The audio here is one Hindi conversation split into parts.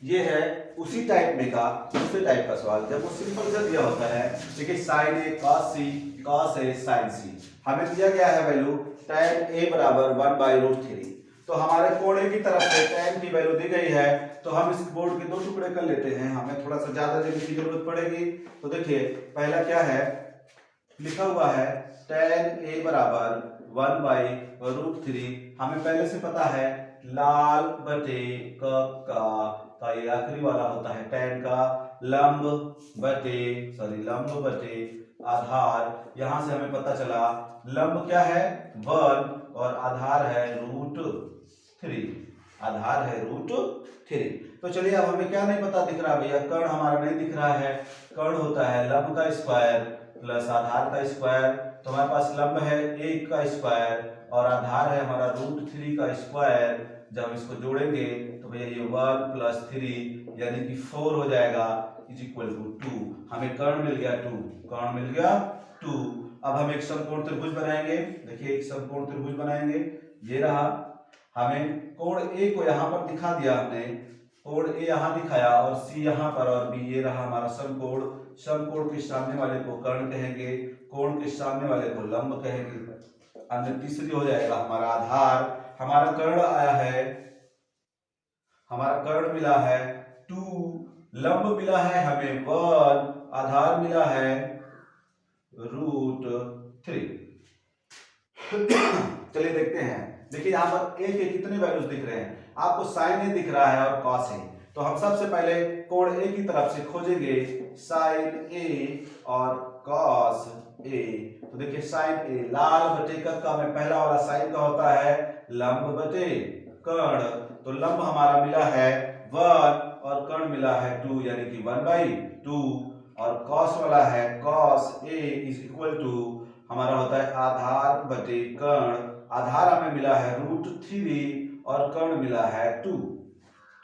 ये है उसी टाइप में का दूसरे टाइप का सवाल, जब वो सिंपल सा दिया होता है। देखिए sign A cos C, cos A sign सी, हमें दिया गया है वैल्यू tan ए बराबर 1/√3। तो हमारे कोण ए की तरफ से tan की वैल्यू दी गई है, तो हम इस बोर्ड के 2 टुकड़े कर लेते हैं, हमें थोड़ा सा ज्यादा देने की जरूरत पड़ेगी। तो देखिए पहला क्या है, लिखा हुआ है tan ए बराबर 1/√3। हमें पहले से पता है लाल बटे का ये आखिरी वाला होता है tan का, लंब बटे आधार। यहां से हमें पता चला लंब क्या है 1 और आधार है √3, आधार है √3। तो चलिए अब हमें क्या नहीं पता दिख रहा भैया, कर्ण हमारा नहीं दिख रहा है। कर्ण होता है लंब का स्क्वायर प्लस आधार का स्क्वायर। तो हमारे पास लंब है 1 का स्क्वायर और आधार है हमारा √3 का स्क्वायर। जब इसको जोड़ेंगे तो भैया ये 1 + 3 यानी कि 4 हो जाएगा = 2। हमें कर्ण मिल गया 2, कर्ण मिल गया 2। अब हम एक समकोण त्रिभुज बनाएंगे। देखिए एक समकोण त्रिभुज बनाएंगे, ये रहा। हमें कोण ए को यहाँ पर दिखा दिया हमने, कोण ए यहाँ दिखाया और सी यहाँ पर और बी, ये रहा हमारा समकोण। समकोण के सामने वाले को कर्ण कहेंगे, कोण के सामने वाले को लंब कहेंगे। अन्य तीसरी हो जाएगा हमारा आधार। हमारा कर्ण आया है, हमारा कर्ण मिला है 2, लंब मिला है हमें 1, आधार मिला है √3। चलिए देखते हैं। देखिए यहाँ पर ए के कितने वैल्यूज दिख रहे हैं आपको, साइन ए दिख रहा है और कॉस ए। तो हम सबसे पहले कोण ए की तरफ से खोजेंगे साइन ए और कॉस ए। तो देखिए साइन ए लाल बटे का में पहला वाला साइन का होता है लंब बटे कर्ण। तो लंब हमारा मिला है 1 और कर्ण मिला है 2 यानी कि 1/2 और कॉस वाला है कॉस ए = हमारा होता है आधार बटे कर्ण। आधार हमें मिला है √3 और कर्ण मिला है 2।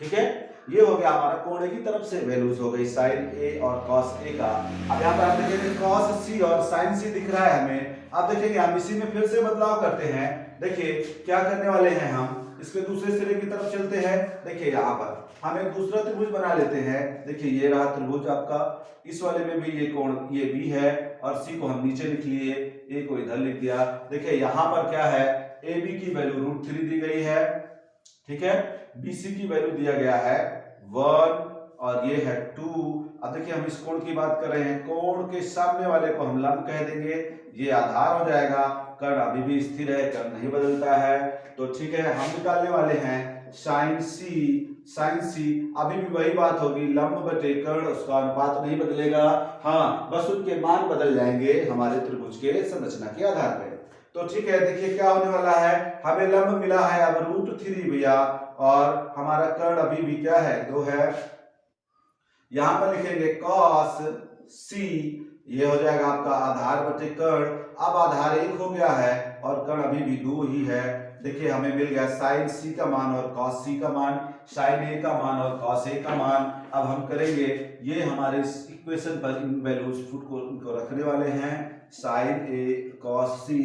ठीक है, ये हो गया हमारा कोण ए की तरफ से वैल्यूज हो गई साइन ए और कॉस ए का। अब यहाँ पर आप देखेंगे कॉस सी और साइन सी दिख रहा है हमें। अब देखेंगे हम इसी में फिर से बदलाव करते हैं। देखिए क्या करने वाले हैं, हम इसके दूसरे सिरे की तरफ चलते हैं। देखिए यहाँ पर हम एक दूसरा त्रिभुज बना लेते हैं। देखिए ये रहा त्रिभुज आपका, इस वाले में भी ये कोण ये बी है और सी को हम नीचे लिख लिए, ए को इधर लिख दिया। देखिए यहाँ पर क्या है, ए बी की वैल्यू √3 दी गई है। ठीक है, बी सी की वैल्यू दिया गया है 1 और ये है 2। अब देखिए हम इस कोण की बात कर रहे हैं, कोण के सामने वाले को हम लंब कह देंगे, ये आधार हो जाएगा। कर्ण अभी भी स्थिर है, कर्ण नहीं बदलता है। तो ठीक है, हम निकालने वाले हैं साइन सी। साइन सी अभी भी वही बात होगी, लंब बटे कर्ण, उसका अनुपात नहीं बदलेगा। हाँ, बस उनके मान बदल जाएंगे हमारे त्रिभुज के संरचना के आधार पर। तो ठीक है, देखिए क्या होने वाला है, हमें लंब मिला है अब √3 भैया और हमारा कर्ण अभी भी क्या है 2 है। यहां पर लिखेंगे कॉस सी, ये हो जाएगा आपका आधार बटे कर्ण। अब आधार 1 हो गया है और कर्ण अभी भी 2 ही है। देखिए हमें मिल गया साइन सी का मान और कॉस सी का मान, साइन ए का मान और कॉस ए का मान। अब हम करेंगे ये हमारे इस इक्वेशन पर इन वैल्यूज को इनको रखने वाले हैं, sign A cos C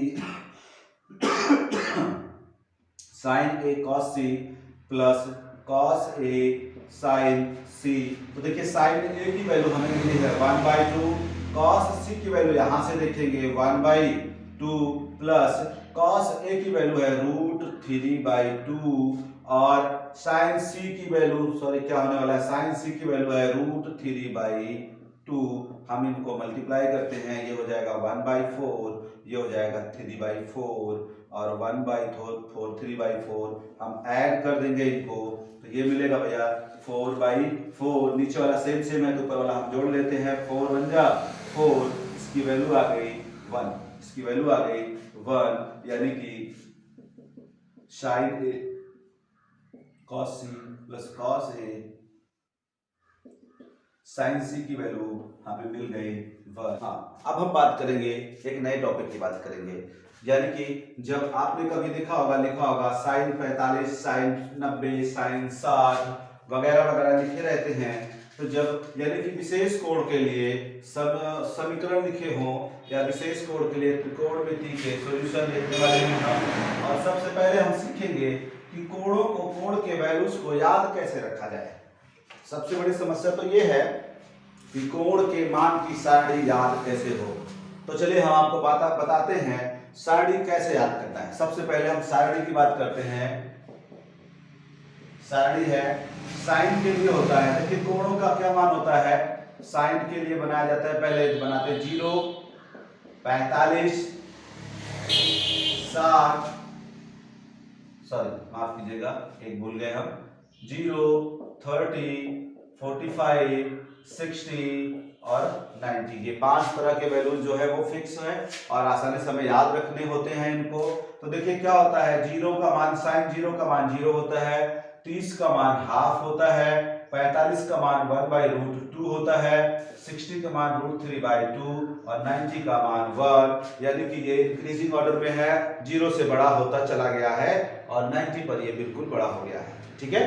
sign A cos C plus cos A sign सी। तो देखिए साइन ए की वैल्यू हमें मिली है 1/2, कॉस सी की वैल्यू यहां से देखेंगे 1/2 प्लस कॉस ए की वैल्यू है √3/2 और साइन सी की वैल्यू क्या होने वाला है, साइन सी की वैल्यू है √3/2। हम इनको मल्टीप्लाई करते हैं, ये हो जाएगा 1/4, ये हो जाएगा 3/4 और 1/4 3/4। हम ऐड कर देंगे इनको तो ये मिलेगा भैया 4/4। नीचे वाला सेम है तो ऊपर वाला हम जोड़ लेते हैं, 4 × 1 = 4, इसकी वैल्यू आ गई 1, इसकी वैल्यू आ गई 1 यानी कि sign A cos C plus cos A sign सी की वैल्यू हमें मिल गई 1। हाँ, अब हम बात करेंगे एक नए टॉपिक की बात करेंगे, यानी कि जब आपने कभी देखा होगा लिखा होगा साइन 45 साइन 90 साइन 60 वगैरह वगैरह लिखे रहते हैं। तो जब यानी कि विशेष कोण के लिए समीकरण लिखे हों या विशेष कोण के लिए त्रिकोणमिति के सॉल्यूशन लिखने वाले हैं हम, और सबसे पहले हम सीखेंगे कि कोणों को, कोण के वैल्यूज को याद कैसे रखा जाए। सबसे बड़ी समस्या तो ये है कि कोण के मान की सारणी याद कैसे हो। तो चलिए हम आपको बताते हैं सारणी कैसे याद करना है। सबसे पहले हम सारणी की बात करते हैं। सारणी है साइन के लिए होता है। देखिए कोणों का क्या मान होता है, साइन के लिए बनाया जाता है, पहले बनाते हैं 0, 45, 60, सॉरी माफ कीजिएगा एक भूल गए हम, 0, 30, 45, 60 और 90। ये 5 तरह के वैल्यूज जो है वो फिक्स है और आसानी से हमें याद रखने होते हैं इनको। तो देखिए क्या होता है, 0 का मान, साइन 0 का मान 0 होता है, 30 का मान हाफ होता है, 45 का मान 1/√2 होता है, 60 का मान √3/2 और 90 का मान 1। यानी कि ये इंक्रीजिंग ऑर्डर में है, 0 से बड़ा होता चला गया है और 90 पर ये बिल्कुल बड़ा हो गया है। ठीक है,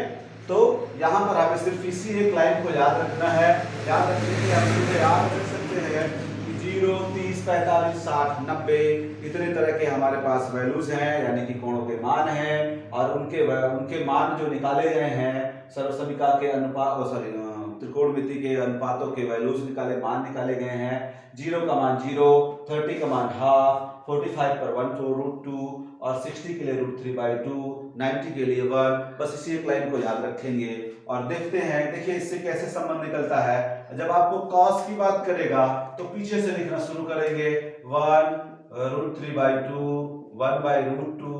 तो यहाँ पर हमें सिर्फ इसी एक लाइन को याद रखना है। याद रखने के लिए हम सीधे याद रख सकते हैं कि 0, 30, 45, 60, 90 इतने तरह के हमारे पास वैल्यूज हैं, यानी कि कोणों के मान हैं और उनके मान जो निकाले गए हैं सर्वसमीका के अनुपात, सॉरी त्रिकोणमिति के अनुपातों के वैल्यूज मान निकाले गए हैं। 0 का मान 0, 30 का मान हाफ, 45 पर 1/√2 और 60 के लिए √3/2, 90 के लिए 1। बस इसी एक लाइन को याद रखेंगे और देखते हैं। देखिए इससे कैसे संबंध निकलता है। जब आपको कॉस की बात करेगा तो पीछे से लिखना शुरू करेंगे, 1√3/2, 1/√2,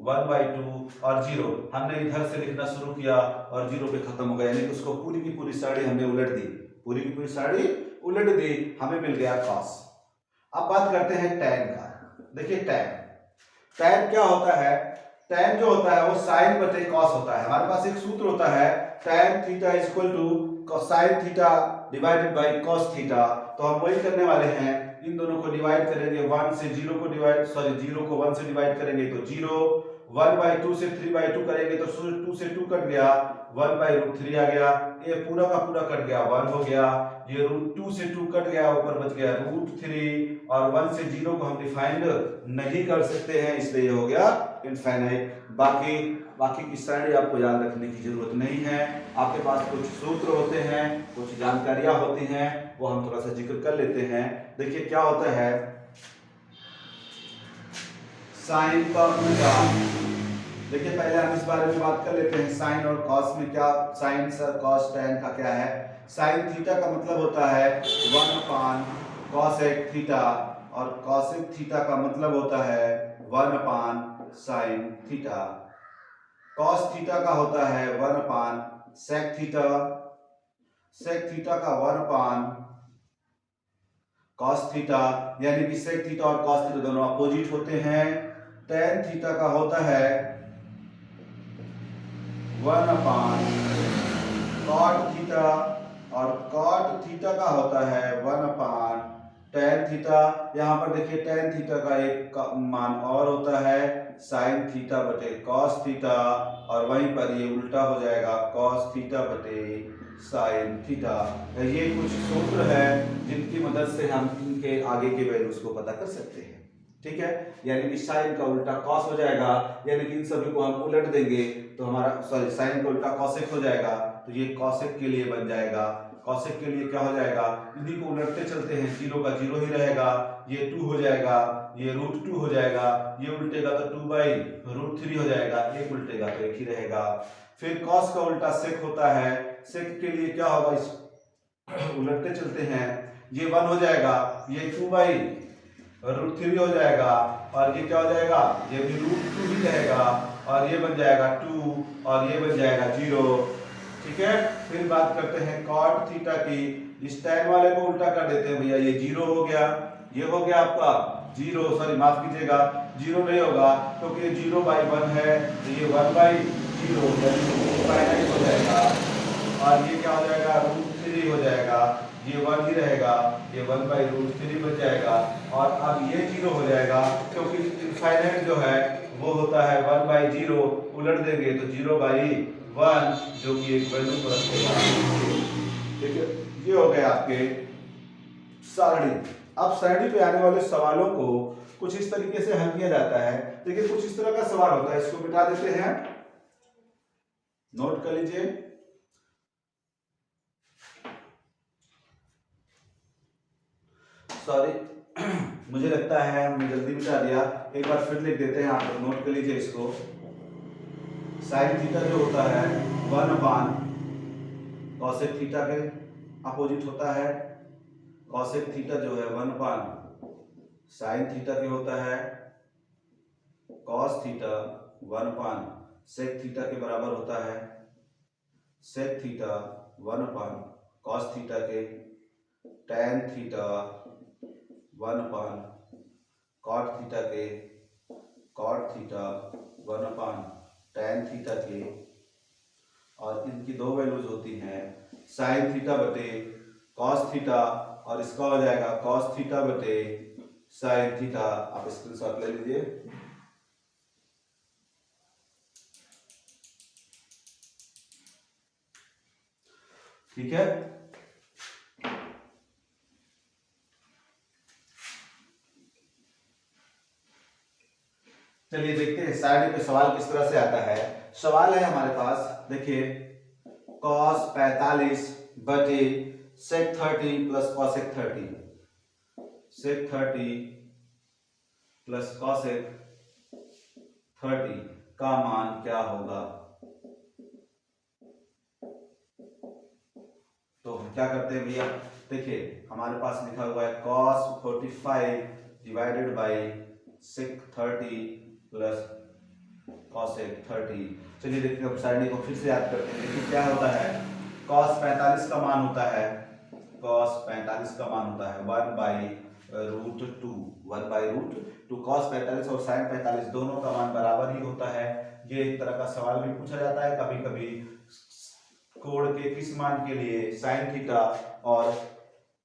1/2 और 0। हमने इधर से लिखना शुरू किया और 0 पे खत्म हो गया, यानी कि उसको पूरी की पूरी सारणी हमने उलट दी, पूरी की पूरी सारणी उलट दी, हमें मिल गया कॉस। अब बात करते हैं टैन का। देखिए टैन क्या होता है, टैन जो होता है वो साइन बटे कॉस होता है। हमारे पास एक सूत्र होता है, tan theta is equal to sine theta divided by cos theta. तो हम वही करने वाले हैं, इन दोनों को डिवाइड करेंगे, 1 से 0 को डिवाइड, सॉरी 0 को 1 से डिवाइड करेंगे तो 0, 1/2 से 3/2 करेंगे तो 2 से 2 कट गया, 1/√3 आ गया, ये पूरा का पूरा कट गया, 1 हो गया, ये √2 से 2 कट गया, ऊपर बच गया √3 और 1 से 0 को हम डिफाइंड नहीं कर सकते हैं, इसलिए ये हो गया इनफाइनाइट। बाकी की सारणी आपको याद रखने की जरूरत नहीं है। आपके पास कुछ सूत्र होते हैं, कुछ जानकारियां होती हैं, वो हम थोड़ा सा जिक्र कर लेते हैं। देखिए क्या होता है, साइन का उल्टा। देखिए पहले हम इस बारे में बात कर लेते हैं, साइन और कॉस में क्या, साइन सर कॉस टैन का क्या है। साइन थीटा का मतलब होता है 1/cosec थीटा और cosec थीटा का मतलब होता है 1/sin थीटा। cos थीटा का होता है 1/sec थीटा, sec थीटा का 1/cos थीटा, यानी कि sec थीटा और cos थीटा दोनों अपोजिट होते हैं। tan थीटा का होता है 1/cot थीटा और cot थीटा का होता है 1/tan थीटा। यहाँ पर देखिए tan थीटा का एक मान और होता है sin थीटा बटे cos थीटा और वहीं पर ये उल्टा हो जाएगा cos थीटा बटे sin थीटा। ये कुछ सूत्र है जिनकी मदद से हम इनके आगे के वैल्यूज को पता कर सकते हैं। ठीक है, यानी कि साइन का उल्टा कॉस हो जाएगा, यानी कि इन सभी को हम उलट देंगे तो हमारा, सॉरी साइन का उल्टा कॉसेक हो जाएगा, तो ये कॉसेक के लिए बन जाएगा। कॉसेक के लिए क्या हो जाएगा, इन्हीं को उलटते चलते हैं, 0 का 0 ही रहेगा, ये 2 हो जाएगा, ये √2 हो जाएगा, ये उल्टेगा तो 2/√3 हो जाएगा, एक उल्टेगा तो एक ही रहेगा। फिर कॉस का उल्टा सेक होता है, सेक के लिए क्या होगा, इस उलटते चलते हैं, ये 1 हो जाएगा, ये 2/√3 हो जाएगा और ये क्या हो जाएगा, ये भी √2 ही रहेगा और ये बन जाएगा 2 और ये बन जाएगा 0। ठीक है, फिर बात करते हैं cot थीटा की। इस tan वाले को उल्टा कर देते हैं भैया, ये 0 हो गया, ये हो गया आपका 0, सॉरी माफ कीजिएगा 0 नहीं होगा क्योंकि ये 0/1 है, तो ये 1/0 फाइनाइट हो जाएगा और ये क्या हो जाएगा, √3 हो जाएगा, ये 1 ही रहेगा, ये 1/√3 बच जाएगा और अब ये 0 हो जाएगा क्योंकि इनफाइनाइट जो है वो होता है 1/0, उलट देंगे तो 0/1 जो कि एक वैल्यू पर रखेगा। ठीक है, ये हो गए आपके सारणी। अब सारणी पे आने वाले सवालों को कुछ इस तरीके से हल किया जाता है। देखिए कुछ इस तरह का सवाल होता है, इसको मिटा देते हैं, नोट कर लीजिए। सॉरी मुझे लगता है हमने जल्दी मिटा दिया, एक बार फिर लिख देते हैं, आप लोग नोट कर लीजिए इसको। साइन थीटा जो होता है 1/, कॉसेक थीटा के अपोजिट होता है। कॉसेक थीटा जो है 1/, साइन थीटा के होता है। कॉस थीटा 1/, सेक थीटा के बराबर होता है। सेक थीटा 1/, कॉस थीटा के। टैन थीटा 1/, कॉट थीटा के। कॉट थीटा 1/, टैन थीटा के। और इनकी दो वैल्यूज होती हैं, साइन थीटा बटे कॉस थीटा, और इसका हो जाएगा कॉस थीटा बटे साइन थीटा। आप स्क्रीनशॉट ले लीजिए। ठीक है, चलिए देखते हैं साइड पे सवाल किस तरह से आता है। सवाल है हमारे पास, देखिए cos 45 बटे sec 30 plus cosec 30, sec 30 plus cosec 30 का मान क्या होगा। तो हम क्या करते हैं भैया, देखिए हमारे पास लिखा हुआ है cos 45 divided by sec 30 plus cosec 30। चलिए देखते हैं, साइड को फिर से याद करते हैं। देखिए क्या होता है, cos 45 का मान होता है, cos 45 का मान होता है 1/√2, 1/√2। cos 45 और sin 45 दोनों का मान बराबर ही होता है। ये एक तरह का सवाल भी पूछा जाता है कभी कभी, कोण के किस मान के लिए sin थीटा और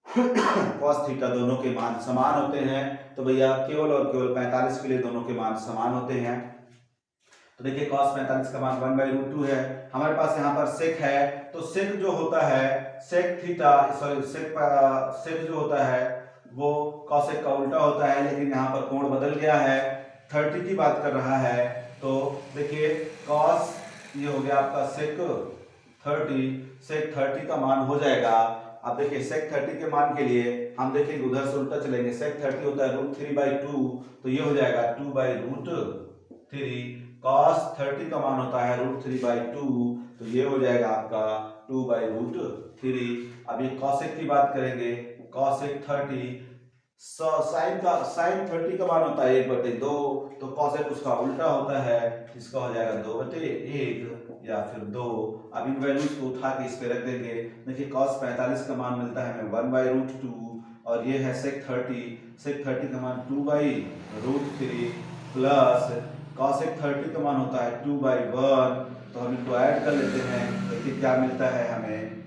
cos थीटा दोनों के मान समान होते हैं। तो भैया केवल और केवल 45 के लिए दोनों के मान समान होते हैं। तो देखिए cos 45 का मान 1/√2 है। हमारे पास यहाँ पर सेक है, तो सेक जो होता है सेक थीटा, सॉरी सेक जो होता है वो cosec का उल्टा होता है, लेकिन यहाँ पर कोण बदल गया है, 30 की बात कर रहा है। तो देखिए cos ये हो गया आपका सेक 30, सेक 30 का मान हो जाएगा। अब देखिए सेक 30 के मान के लिए हम देखेंगे उधर से उल्टा चलेंगे, सेक 30 होता है √3/2, तो ये हो जाएगा 2/√3। cos 30 का मान होता है √3/2, तो ये हो जाएगा आपका 2/√3। अब ये cosec की बात करेंगे, cosec 30, sin 30 का मान होता है 1/2, तो cosec उसका उल्टा होता है, इसका हो जाएगा 2/1 या फिर 2। अब इन वैल्यूज को उठा के इस पे रख देंगे। देखिए cos 45 का मान मिलता है हमें 1/√2, और ये है sec 30 का मान 2/√3 प्लस cosec 30 का मान होता है 2/1, तो हम इनको ऐड कर लेते हैं। देखिए क्या मिलता है हमें,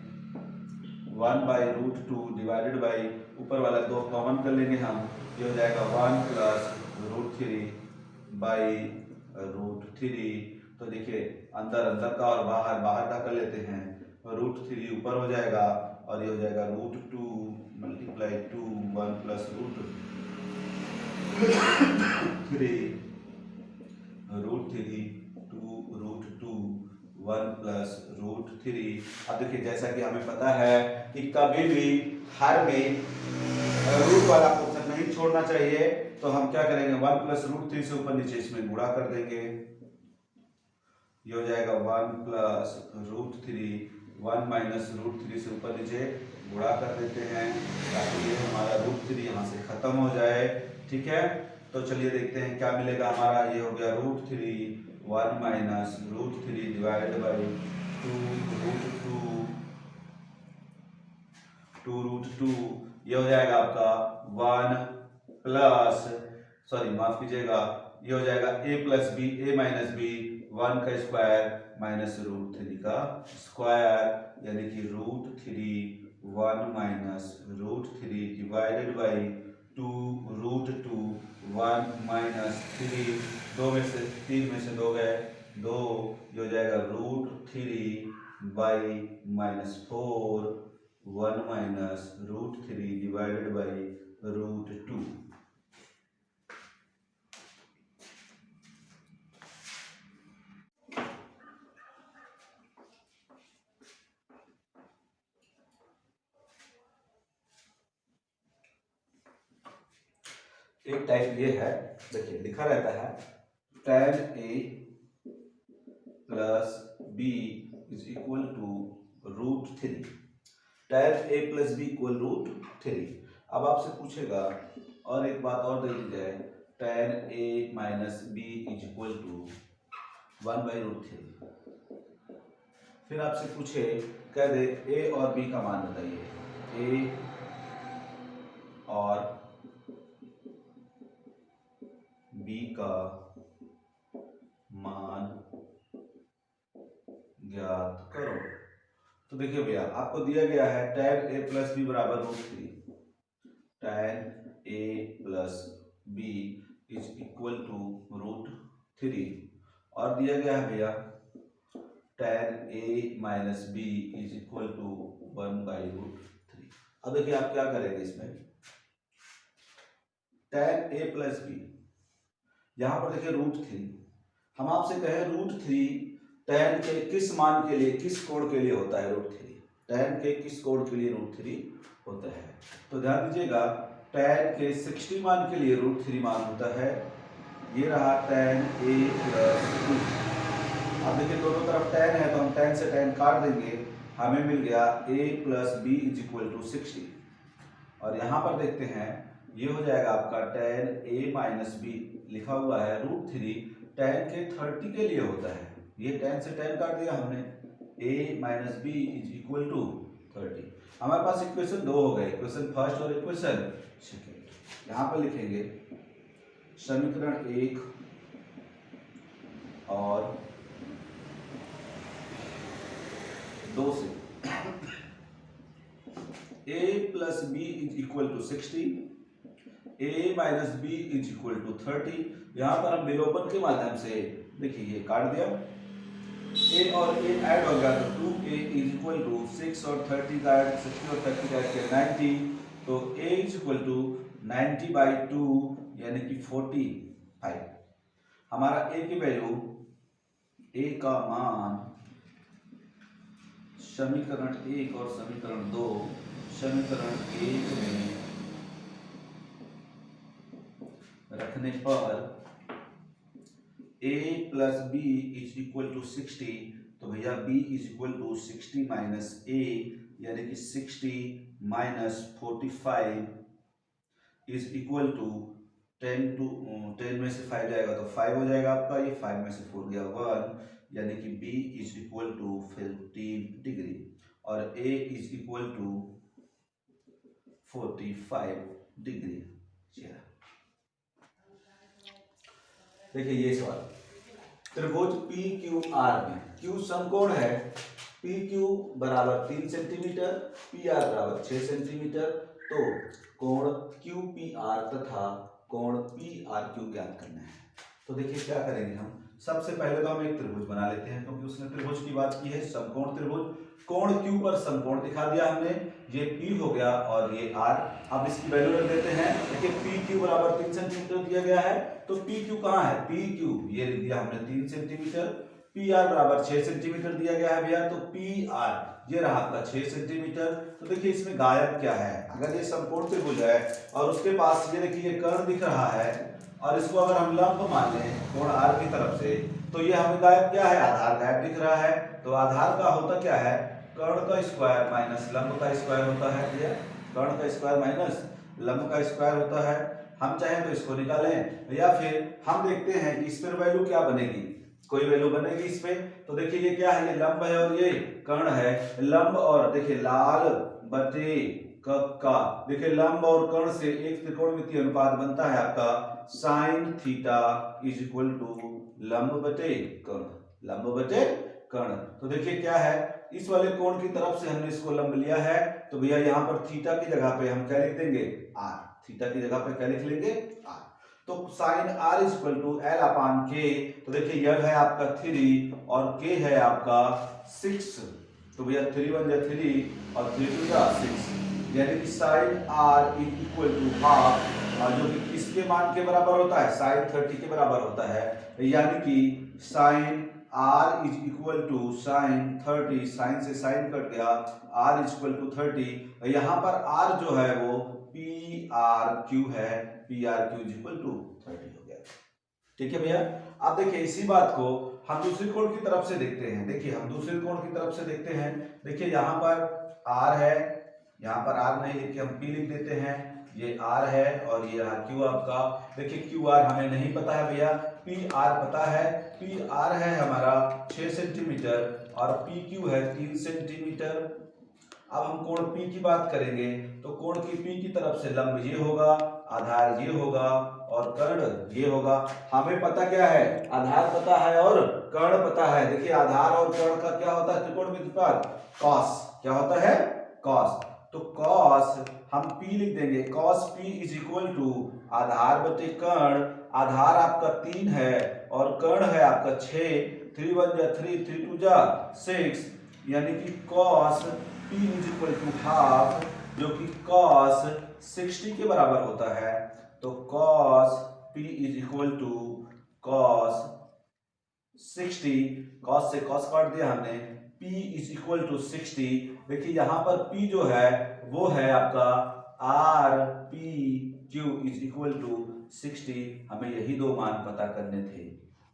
1/√2 डिवाइडेड बाई ऊपर वाला 2 कॉमन कर लेंगे हम, ये हो जाएगा 1 प्लस √3/√3। तो देखिए अंदर अंदर का और बाहर बाहर का कर लेते हैं, √3 ऊपर हो जाएगा और ये हो जाएगा √2 मल्टीप्लाई 2, 1 प्लस √3 √3 2√2 1 प्लस √3। अब देखिए जैसा कि हमें पता है कि कभी भी हर में रूट वाला पोर्शन नहीं छोड़ना चाहिए, तो हम क्या करेंगे 1 प्लस √3 से ऊपर नीचे इसमें गुणा कर देंगे, ये हो जाएगा 1 प्लस √3, 1 माइनस √3 से ऊपर नीचे गुणा कर देते हैं ताकि ये हमारा √3 यहाँ से खत्म हो जाए। ठीक है, तो चलिए देखते हैं क्या मिलेगा हमारा। ये हो गया √3, 1 माइनस √3 डिवाइडेड बाई 2√2, ये हो जाएगा आपका 1 प्लस, सॉरी माफ कीजिएगा, ये हो जाएगा a plus B, a minus B, 1 का स्क्वायर माइनस √3 का स्क्वायर, यानी कि √3 1 माइनस √3 डिवाइडेड बाई 2√2 1 माइनस 3, 2 में से 3 में से 2 गए 2, ये हो जाएगा √3 बाई -4, 1 माइनस √3 डिवाइडेड बाई √2। एक टाइप ये है, देखिए लिखा रहता है tan a plus B is equal to √3। tan a plus B equal √3। अब आपसे पूछेगा और एक बात और दे दी जाए, tan a minus B is equal to 1/√3। फिर आपसे पूछे, कह दे a और b का मान बताइए, a और b का मान ज्ञात करो। तो देखिए भैया, आपको दिया गया है tan a प्लस बी बराबर √3, tan a plus B is equal to √3, और दिया गया है भैया tan a minus B is equal to 1/√3। अब देखिए आप क्या करेंगे इसमें, tan a प्लस बी, यहां पर देखिए √3, हम आपसे कहें √3 tan के किस मान के लिए, किस कोण के लिए होता है √3, tan के किस कोण के लिए √3 होता है। तो ध्यान दीजिएगा, tan के 60 मान के लिए √3 मान होता है, ये रहा tan a प्लस 2। अब देखिए दोनों तरफ tan है तो हम tan से tan काट देंगे, हमें मिल गया a plus B is equal to 60। और यहाँ पर देखते हैं, ये हो जाएगा आपका tan a माइनस बी, लिखा हुआ है √3 tan के 30 के लिए होता है, ये tan से tan काट दिया हमने, a minus B is equal to 30। हमारे पास इक्वेशन 2 हो गए, इक्वेशन फर्स्ट और इक्वेशन सेकेंड। यहाँ पर लिखेंगे समीकरण 1 और 2 से a plus B is equal to 60, a minus B is equal to 30। यहाँ पर हम विलोपन के माध्यम से देखिए ये काट दिया, a और a ऐड हो गया तो 2a इज इक्वल टू 6 और 30 का ऐड, 60 और 30 का ऐड 90, तो a इज इक्वल टू 90/2 यानी कि 45। हमारा a की वैल्यू, a का मान समीकरण 1 और समीकरण 2, समीकरण 1 में रखने पर a plus B is equal to 60, तो भैया b is equal to 60 minus a यानी कि 60 माइनस 45 इज इक्वल टू 10 में से 5 जाएगा तो 5 हो जाएगा आपका, ये 5 में से 4 गया 1, यानी कि b is equal to 15 degree और a is equal to 45 degree. देखिए ये सवाल, त्रिभुज PQR में Q समकोण है, PQ बराबर 3 सेंटीमीटर, PR बराबर 6 सेंटीमीटर, तो कोण QPR तथा कोण PRQ ज्ञात करना है। तो देखिए क्या करेंगे हम, सबसे पहले तो हम एक त्रिभुज बना लेते हैं, क्योंकि उसने त्रिभुज की बात की है, समकोण त्रिभुज। कोण Q पर समकोण दिखा दिया हमने, ये P हो गया और ये R। अब इसकी वैल्यू रख देते हैं, देखिए PQ बराबर 3 सेंटीमीटर दिया गया है, तो PQ कहाँ है, PQ ये लिख दिया हमने 3 सेंटीमीटर, PR बराबर 6 सेंटीमीटर दिया गया है भैया, तो PR ये रहा आपका 6 सेंटीमीटर। तो देखिए इसमें गायब क्या है, अगर ये समकोण त्रिभुज है और उसके पास ये देखिए कर्ण दिख रहा है और इसको अगर हम लंब मान लें कोण R की तरफ से, तो ये हमें गायब क्या है, आधार गायब दिख रहा है। तो आधार का होता क्या है, कर्ण का स्क्वायर माइनस लंब का स्क्वायर होता है भैया, कर्ण का स्क्वायर माइनस लंब का स्क्वायर होता है। हम चाहें तो इसको निकालें या फिर हम देखते हैं कि इस पर वैल्यू क्या बनेगी, कोई वैल्यू बनेगी इस पे। तो देखिए ये क्या है, ये लंब है और ये कर्ण है, लंब और देखिए लाल बटे का, देखिए लंब और कर्ण से एक त्रिकोणमितीय अनुपात बनता है आपका sine theta is equal to लंब बटे कर्ण, लंब बटे कर्ण। तो देखिए क्या है, इस वाले कोण की तरफ से हमने इसको लंब लिया है, तो भैया यहाँ पर थीटा की जगह पे हम क्या लिख देंगे, r, थीटा की जगह पे क्या लिख लेंगे, r। तो sine r is equal to L अपान K, तो देखिए यह है आपका 3 और K है आपका 6, तो भैया 3 1 जा 3 और 3 2 जा 6, यानी कि sine r is equal to half, जो कि किसके मान के बराबर होता है, साइन 30 के बराबर होता है, यानी कि sine r is equal to sine 30, sine से साइन कट गया, r इज इक्वल टू 30। यहाँ पर r जो है वो पी आर क्यू है, P R Q is equal to 30 हो गया। ठीक है भैया। अब देखिए इसी बात को हम दूसरे कोण की तरफ से देखते हैं। देखिए हम दूसरे कोण की तरफ से देखते हैं। देखिए यहाँ पर r है, यहाँ पर r नहीं लिख के हम p लिख देते हैं, ये r है और ये रहा q आपका। देखिए क्यू आर हमें नहीं पता है भैया, पी आर पता है। पी आर है हमारा 6 सेंटीमीटर और पी क्यू है 3 सेंटीमीटर। अब हम कोण P की बात करेंगे तो कोण की P की तरफ से लंब ये होगा, आधार ये होगा और कर्ण ये होगा। हमें पता क्या है, आधार पता है और कर्ण पता है। देखिए आधार और कर्ण का क्या होता है त्रिकोणमिति अनुपात, कॉस। क्या होता है, कॉस। तो कॉस हम P लिख देंगे, cos P is equal to आधार बटे कर्ण। आधार आपका 3 है और कर्ण है आपका 6, 3 1 जा 3, 3 2 जा 6, यानी कि cos P is equal to half, जो कि कॉस 60 के बराबर होता है। तो cos P is equal to cos 60, cos से कॉस काट दिया हमने, P इज इक्वल टू 60। देखिए यहाँ पर P जो है वो है आपका R P Q is equal to 60। हमें यही दो मान पता करने थे।